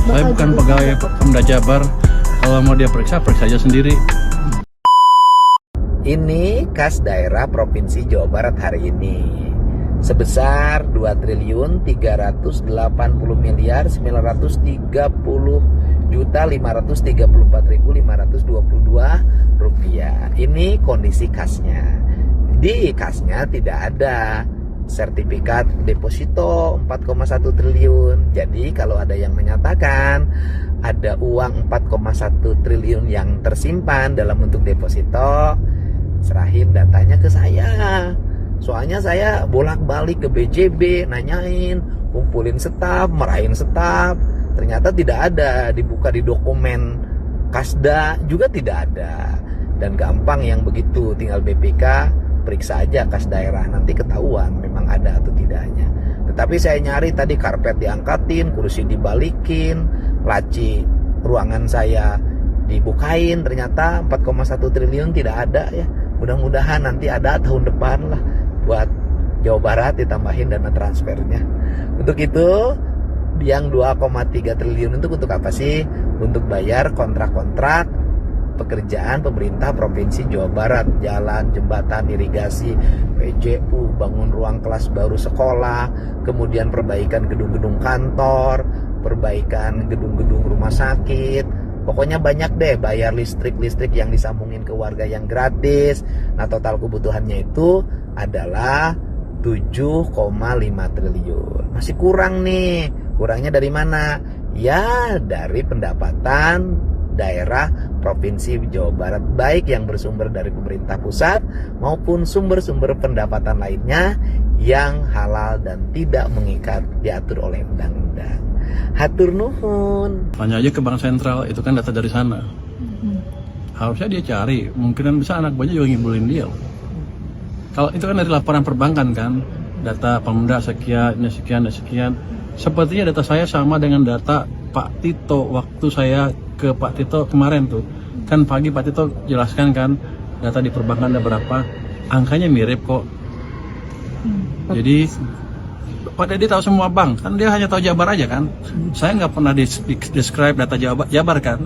Saya bukan pegawai Pemda Jabar. Kalau mau dia periksa aja sendiri. Ini kas daerah Provinsi Jawa Barat hari ini sebesar 2.930.534.532 rupiah. Ini kondisi kasnya. Di kasnya tidak ada sertifikat deposito 4,1 triliun. Jadi kalau ada yang menyatakan ada uang 4,1 triliun yang tersimpan dalam bentuk deposito, serahin datanya ke saya. Soalnya saya bolak-balik ke BJB, nanyain, kumpulin staf, merahin staf. Ternyata tidak ada, dibuka di dokumen Kasda juga tidak ada. Dan gampang yang begitu, tinggal BPK periksa aja kas daerah, nanti ketahuan memang ada atau tidaknya. Tetapi saya nyari tadi karpet diangkatin, kursi dibalikin, laci ruangan saya dibukain, ternyata 4,1 triliun tidak ada ya. Mudah-mudahan nanti ada tahun depan lah buat Jawa Barat ditambahin dana transfernya. Untuk itu yang 2,3 triliun itu untuk apa sih? Untuk bayar kontrak-kontrak pekerjaan pemerintah Provinsi Jawa Barat, jalan, jembatan, irigasi, PJU, bangun ruang kelas baru sekolah, kemudian perbaikan gedung-gedung kantor, perbaikan gedung-gedung rumah sakit. Pokoknya banyak deh, bayar listrik yang disambungin ke warga yang gratis. Nah, total kebutuhannya itu adalah 7,5 triliun. Masih kurang nih. Kurangnya dari mana? Ya, dari pendapatan daerah Provinsi Jawa Barat, baik yang bersumber dari pemerintah pusat maupun sumber-sumber pendapatan lainnya yang halal dan tidak mengikat, diatur oleh undang-undang. Hatur nuhun. Tanya aja ke Bank Sentral, itu kan data dari sana. Harusnya dia cari, mungkinan bisa anak buahnya juga ngibulin dia. Kalau itu kan dari laporan perbankan kan, data Pemda sekian. Sepertinya data saya sama dengan data Pak Tito waktu saya ke Pak Tito kemarin tuh. Kan pagi Pak Tito jelaskan kan data di perbankan ada berapa, angkanya mirip kok. Jadi Pak Deddy tahu semua bank, kan dia hanya tahu Jabar aja kan. Saya nggak pernah describe data Jabar kan.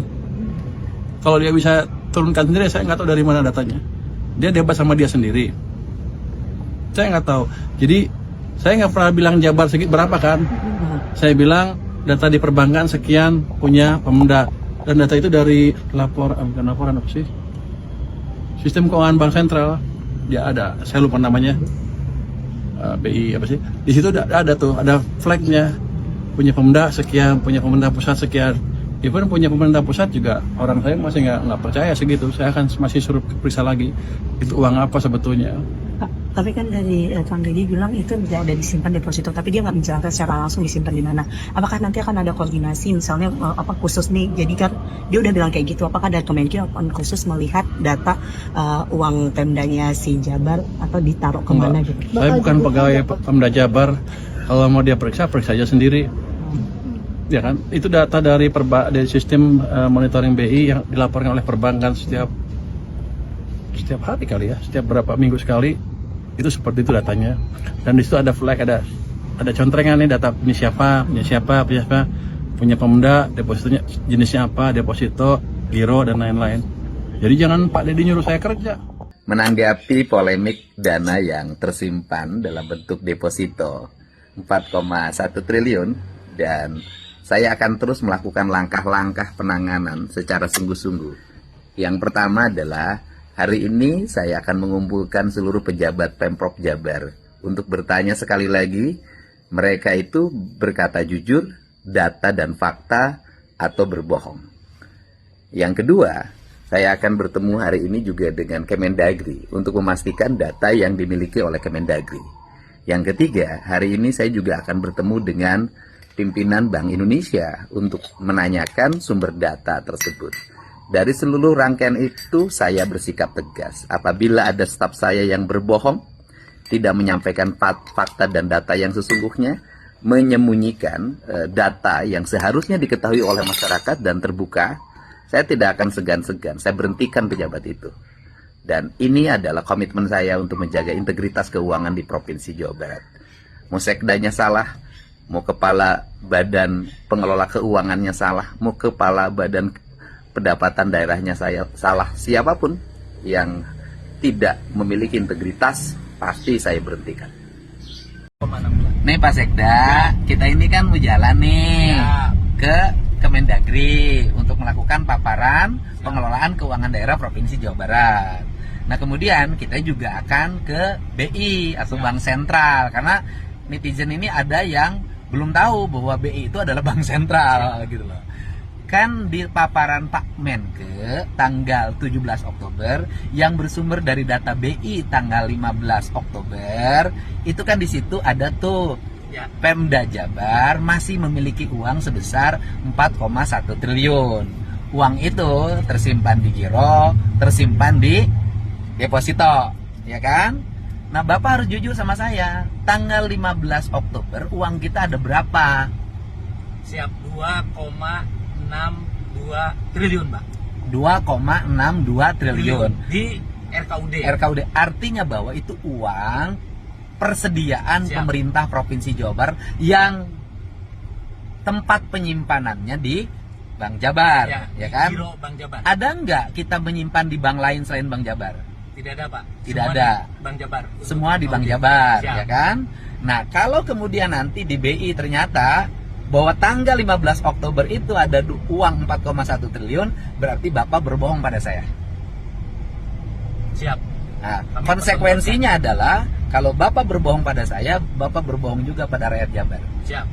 Kalau dia bisa turunkan sendiri, saya nggak tahu dari mana datanya. Dia debat sama dia sendiri. Saya nggak tahu. Jadi saya nggak pernah bilang Jabar segitu berapa kan. Saya bilang data di perbankan sekian punya Pemda. Dan data itu dari laporan apa sih? Sistem Keuangan Bank Sentral. Dia ada, saya lupa namanya. BI apa sih? Di situ ada tuh, ada flagnya. Punya Pemda sekian, punya pemerintah pusat sekian. Even punya pemerintah pusat juga orang saya masih nggak percaya segitu. Saya akan masih suruh periksa lagi. Itu uang apa sebetulnya? Tapi kan dari Kang Deddy bilang itu tidak ada disimpan deposito, tapi dia nggak menjelaskan secara langsung disimpan di mana. Apakah nanti akan ada koordinasi misalnya apa khusus nih? Jadi kan dia udah bilang kayak gitu. Apakah ada Kemenkeu khusus melihat data uang Pemdanya si Jabar atau ditaruh kemana gitu? Saya bukan pegawai Pemda Jabar. Kalau mau dia periksa aja sendiri. Ya kan? Itu data dari sistem monitoring BI yang dilaporkan oleh perbankan setiap hari kali ya, setiap berapa minggu sekali. Itu seperti itu datanya. Dan di situ ada flag, ada contrengan nih data ini siapa, punya Pemda, depositonya jenisnya apa, deposito, giro dan lain-lain. Jadi jangan Pak Deddy nyuruh saya kerja. Menanggapi polemik dana yang tersimpan dalam bentuk deposito 4,1 triliun, dan saya akan terus melakukan langkah-langkah penanganan secara sungguh-sungguh. Yang pertama adalah hari ini saya akan mengumpulkan seluruh pejabat Pemprov Jabar untuk bertanya sekali lagi, mereka itu berkata jujur, data dan fakta, atau berbohong. Yang kedua, saya akan bertemu hari ini juga dengan Kemendagri untuk memastikan data yang dimiliki oleh Kemendagri. Yang ketiga, hari ini saya juga akan bertemu dengan pimpinan Bank Indonesia untuk menanyakan sumber data tersebut. Dari seluruh rangkaian itu, saya bersikap tegas. Apabila ada staf saya yang berbohong, tidak menyampaikan fakta dan data yang sesungguhnya, menyembunyikan data yang seharusnya diketahui oleh masyarakat dan terbuka, saya tidak akan segan-segan. Saya berhentikan pejabat itu. Dan ini adalah komitmen saya untuk menjaga integritas keuangan di Provinsi Jawa Barat. Mau sekdanya salah, mau kepala badan pengelola keuangannya salah, mau kepala badan pendapatan daerahnya salah, siapapun yang tidak memiliki integritas pasti saya berhentikan. Nih Pak Sekda, kita ini kan mau jalan nih ke Kemendagri untuk melakukan paparan pengelolaan keuangan daerah Provinsi Jawa Barat. Nah kemudian kita juga akan ke BI atau Bank Sentral, karena netizen ini ada yang belum tahu bahwa BI itu adalah Bank Sentral gitu loh. Kan di paparan Pak Menkeu tanggal 17 Oktober yang bersumber dari data BI tanggal 15 Oktober itu kan di situ ada tuh Pemda Jabar masih memiliki uang sebesar 4,1 triliun. Uang itu tersimpan di giro, tersimpan di deposito, ya kan? Nah, Bapak harus jujur sama saya. Tanggal 15 Oktober uang kita ada berapa? Siap, 2,62 triliun, Pak. 2,62 triliun Di RKUD. RKUD artinya bahwa itu uang persediaan pemerintah Provinsi Jawa Barat yang tempat penyimpanannya di Bank Jabar, ya kan? Giro Bank Jabar. Ada nggak kita menyimpan di bank lain selain Bank Jabar? Tidak ada, Pak. Tidak Semua ada. di Bank Jabar. Semua di Bank Jabar, Siap. ya kan? Nah, kalau kemudian nanti di BI ternyata bahwa tanggal 15 Oktober itu ada uang 4,1 triliun, berarti Bapak berbohong pada saya. Siap. Nah, konsekuensinya adalah kalau Bapak berbohong pada saya, Bapak berbohong juga pada rakyat Jabar. Siap.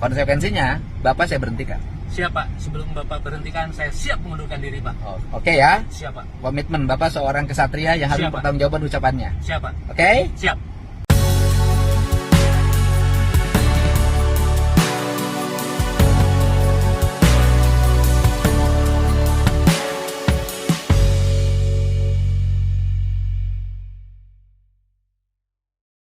Konsekuensinya, Bapak saya berhentikan. Siap, Pak. Sebelum Bapak berhentikan, saya siap mengundurkan diri, Pak. Oh, oke ya. Siap, Pak. Komitmen Bapak seorang kesatria yang harus Siap, Pak. bertanggung jawab ucapannya. Siap, Pak. Oke? Siap.